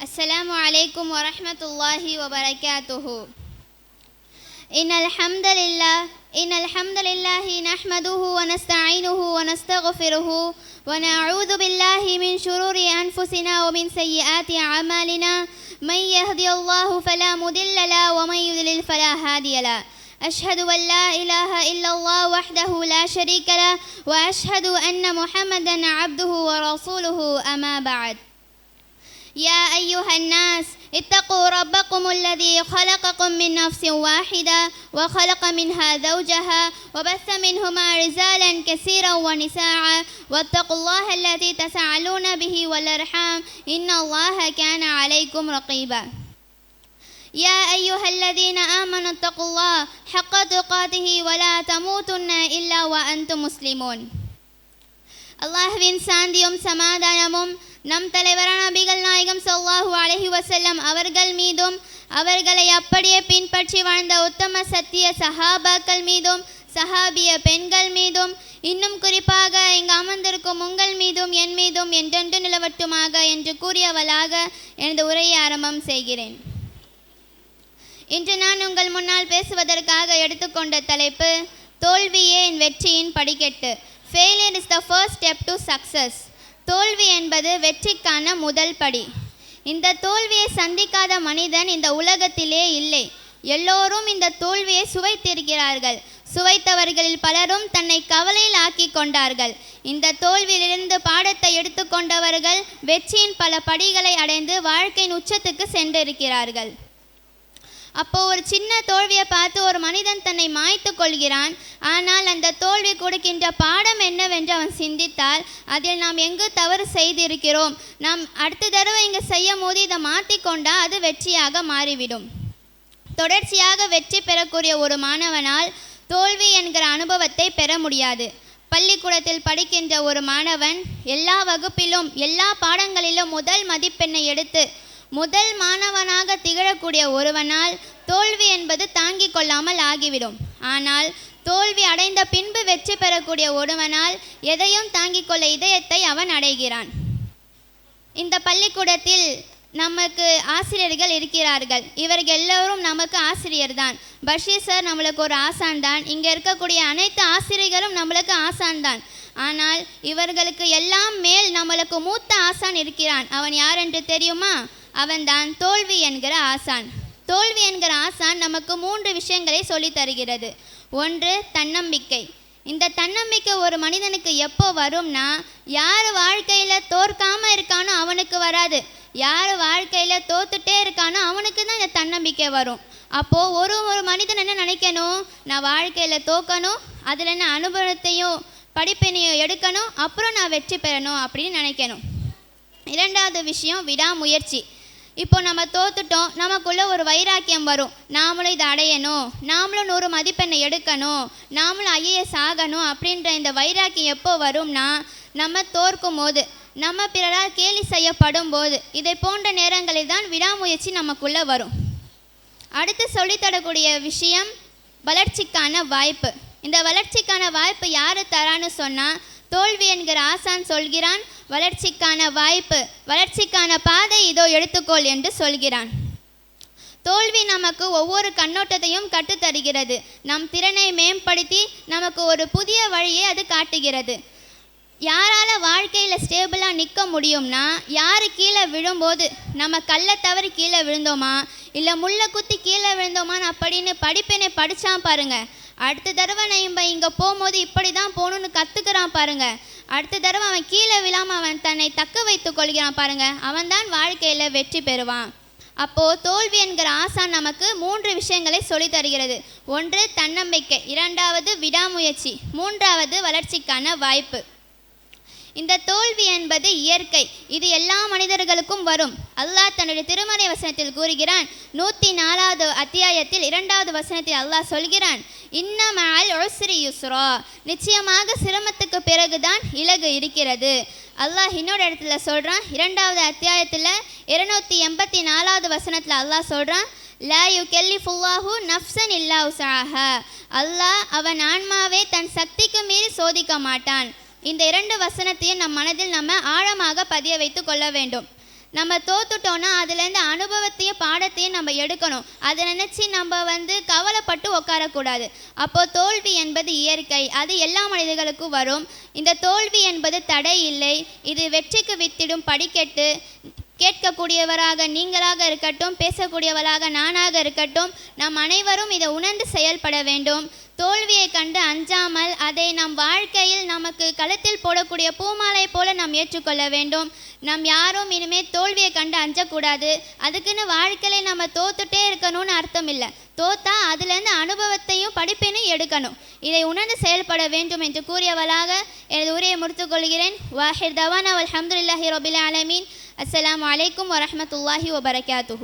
السلام عليكم ورحمة الله وبركاته. إن الحمد لله نحمده ونستعينه ونستغفره ونعوذ بالله من شرور أنفسنا ومن سيئات أعمالنا. من يهدي الله فلا مضل له ومن يضلل فلا هادي له. أشهد أن لا إله إلا الله وحده لا شريك له وأشهد أن محمدا عبده ورسوله. أما بعد. يا أيها الناس اتقوا ربكم الذي خلقكم من نفس واحدة وخلق منها زوجها وبث منهما رجالا كثيرا ونساء واتقوا الله الذي تساءلون به والأرحام إن الله كان عليكم رقيبا. يا أيها الذين آمنوا اتقوا الله حق تقاته ولا تموتن إلا وأنتم مسلمون. அல்லாஹ்வின் சாந்தியும் சமாதானமும் நம் தலைவரான நபிகள் நாயகம் ஸல்லல்லாஹு அலைஹி வஸல்லம் அவர்கள் மீதும் அவர்களை அப்படியே பின்பற்றி வாழ்ந்த உத்தம சத்திய சஹாபாக்கள் மீதும் சஹாபிய பெண்கள் மீதும் இன்னும் குறிப்பாக இங்கு அமர்ந்திருக்கும் உங்கள் மீதும் என் மீதும் என்றென்று நிலவட்டுமாக என்று கூறியவளாக எனது உரையை ஆரம்பம் செய்கிறேன். இன்று நான் உங்கள் முன்னால் பேசுவதற்காக எடுத்துக்கொண்ட தலைப்பு தோல்வியே வெற்றியின் படிக்கட்டு. Failure is the first step to success. தோல்வி என்பது வெற்றிக்கான முதல் படி. இந்த தோல்வியை சந்திக்காத மனிதன் இந்த உலகத்திலே இல்லை. எல்லோரும் இந்த தோல்வியை சுவைத்திருக்கிறார்கள். சுவைத்தவர்களில் பலரும் தன்னை கவலையில் ஆக்கி கொண்டார்கள். இந்த தோல்வியிலிருந்து பாடத்தை எடுத்துக்கொண்டவர்கள் வெற்றியின் பல படிகளை அடைந்து வாழ்க்கையின் உச்சத்துக்கு சென்றிருக்கிறார்கள். அப்போ ஒரு சின்ன தோல்வியை பார்த்து ஒரு மனிதன் தன்னை மாய்த்து கொள்கிறான். ஆனால் அந்த தோல்வி கொடுக்கின்ற பாடம் என்னவென்று அவன் சிந்தித்தால் அதில் நாம் எங்கு தவறு செய்திருக்கிறோம், நாம் அடுத்த தடவை இங்கே செய்யும் போது இதை மாற்றிக்கொண்டால் அது வெற்றியாக மாறிவிடும். தொடர்ச்சியாக வெற்றி பெறக்கூடிய ஒரு மாணவனால் தோல்வி என்கிற அனுபவத்தை பெற முடியாது. பள்ளிக்கூடத்தில் படிக்கின்ற ஒரு மாணவன் எல்லா வகுப்பிலும் எல்லா பாடங்களிலும் முதல் மதிப்பெண்ணை எடுத்து முதல் மாணவனாக திகழக்கூடிய ஒருவனால் தோல்வி என்பது தாங்கிக் கொள்ளாமல் ஆகிவிடும். ஆனால் தோல்வி அடைந்த பின்பு வெற்றி பெறக்கூடிய ஒருவனால் எதையும் தாங்கிக் கொள்ள இதயத்தை அவன் அடைகிறான். இந்த பள்ளிக்கூடத்தில் நமக்கு ஆசிரியர்கள் இருக்கிறார்கள். இவர்கள் எல்லோரும் நமக்கு ஆசிரியர் தான். பஷீர் சார் நம்மளுக்கு ஒரு ஆசான் தான். இங்கே இருக்கக்கூடிய அனைத்து ஆசிரியர்களும் நம்மளுக்கு ஆசான் தான். ஆனால் இவர்களுக்கு எல்லாம் மேல் நம்மளுக்கு மூத்த ஆசான் இருக்கிறான். அவன் யார் என்று தெரியுமா? அவன்தான் தோல்வி என்கிற ஆசான். தோல்வி என்கிற ஆசான் நமக்கு 3 விஷயங்களை சொல்லி தருகிறது. ஒன்று, தன்னம்பிக்கை. இந்த தன்னம்பிக்கை ஒரு மனிதனுக்கு எப்போ வரும்னா, யார் வாழ்க்கையில் தோற்காமல் இருக்கானோ அவனுக்கு வராது. யார் வாழ்க்கையில் தோத்துட்டே இருக்கானோ அவனுக்கு தான் இந்த தன்னம்பிக்கை வரும். அப்போது ஒரு மனிதன் என்ன நினைக்கணும், நான் வாழ்க்கையில் தோக்கணும், அதில் என்ன அனுபவத்தையும் படிப்பினையும் எடுக்கணும், அப்புறம் நான் வெற்றி பெறணும் அப்படின்னு நினைக்கணும். இரண்டாவது விஷயம் விடாமுயற்சி. இப்போ நம்ம தோத்துட்டோம், நமக்குள்ளே ஒரு வைராக்கியம் வரும். நாமளும் இதை அடையணும், நாமளும் 100 மதிப்பெண்ணை எடுக்கணும், நாமளும் ஐஏஎஸ் ஆகணும் அப்படின்ற இந்த வைராக்கியம் எப்போ வரும்னா, நம்ம தோற்கும் போது, நம்ம பிறரால் கேலி செய்யப்படும் போது, இதை போன்ற நேரங்களில் தான் விடாமுயற்சி நமக்குள்ளே வரும். அடுத்து சொல்லித்தரக்கூடிய விஷயம் வளர்ச்சிக்கான வாய்ப்பு. இந்த வளர்ச்சிக்கான வாய்ப்பு யார் தரான்னு சொன்னால், தோல்வி என்கிற ஆசான் சொல்கிறான், வளர்ச்சிக்கான வாய்ப்பு, வளர்ச்சிக்கான பாதை இதோ எடுத்துக்கொள் என்று சொல்கிறான். தோல்வி நமக்கு ஒவ்வொரு கண்ணோட்டத்தையும் கற்றுத்தருகிறது. நம் திறனை மேம்படுத்தி நமக்கு ஒரு புதிய வழியை அது காட்டுகிறது. யாரால் வாழ்க்கையில் ஸ்டேபிளாக நிற்க முடியும்னா, யார் கீழே விழும்போது நம்ம கல்லை தவறி கீழே விழுந்தோமா இல்லை முள்ளை குத்தி கீழே விழுந்தோமான்னு அப்படின்னு படிப்பினை படித்தான் பாருங்கள். அடுத்த தடவை நம்ம இங்கே போகும்போது இப்படி தான் போகணுன்னு கற்றுக்கிறான் பாருங்கள். அடுத்த தடவை அவன் கீழே விழாமல் அவன் தன்னை தக்க வைத்து கொள்கிறான் பாருங்கள். அவன் தான் வாழ்க்கையில் வெற்றி பெறுவான். அப்போது தோல்வி என்கிற ஆசான் நமக்கு 3 விஷயங்களை சொல்லி தருகிறது. ஒன்று, தன்னம்பிக்கை. இரண்டாவது, விடாமுயற்சி. மூன்றாவது, வளர்ச்சிக்கான வாய்ப்பு. இந்த தோல்வி என்பது இயற்கை. இது எல்லா மனிதர்களுக்கும் வரும். அல்லாஹ் தன்னுடைய திருமறை வசனத்தில் கூறுகிறான். 104வது அத்தியாயத்தில் 2வது வசனத்தில் அல்லாஹ் சொல்கிறான், இன்ன மஅல் உஸ்ரி யுஸ்ரா, நிச்சயமாக சிரமத்துக்கு பிறகுதான் இலகு இருக்கிறது. அல்லாஹ் இன்னொரு இடத்துல சொல்கிறான். 2வது அத்தியாயத்தில் 284வது வசனத்தில் அல்லாஹ் சொல்கிறான், லா யுகல்லிஃபுல்லாஹு நஃப்ஸன் இல்லா உஸாஹா, அல்லாஹ் அவன் ஆன்மாவை தன் சக்திக்கு மீறி சோதிக்க மாட்டான். இந்த 2 வசனத்தையும் நம் மனதில் நம்ம ஆழமாக பதிய வைத்து கொள்ள வேண்டும். நம்ம தோத்துட்டோன்னா அதுலேருந்து அனுபவத்தையும் பாடத்தையும் நம்ம எடுக்கணும். அதை நினச்சி நம்ம கவலைப்பட்டு உட்காரக்கூடாது. அப்போது தோல்வி என்பது இயற்கை, அது எல்லா மனிதர்களுக்கும் வரும். இந்த தோல்வி என்பது தடை இல்லை, இது வெற்றிக்கு வித்திடும் படிக்கட்டு. கேட்கக்கூடியவராக நீங்களாக இருக்கட்டும், பேசக்கூடியவராக நானாக இருக்கட்டும், நம் அனைவரும் இதை உணர்ந்து செயல்பட வேண்டும். தோல்வியை கண்டு அஞ்சாமல் அதை நம் வாழ்க்கையில் நமக்கு களத்தில் போடக்கூடிய பூமாலை போல நாம் ஏற்றுக்கொள்ள வேண்டும். நாம் யாரும் இனிமேல் தோல்வியை கண்டு அஞ்சக்கூடாது. அதுக்குன்னு வாழ்க்கையில் நம்ம தோத்துட்டே இருக்கணும்னு அர்த்தம் இல்லை. தோத்தா அதுலேருந்து அனுபவத்தையும் படிப்பையும் எடுக்கணும். இதை உணர்ந்து செயல்பட வேண்டும் என்று கூறியவளாக எனது உரையை முடித்துக்கொள்கிறேன். வாஹிர் தவானா அல்ஹம்துலில்லாஹி ரபில் ஆலமீன். அஸ்ஸலாமு அலைக்கும் வரஹ்மத்துல்லாஹி வபரகாத்துஹு.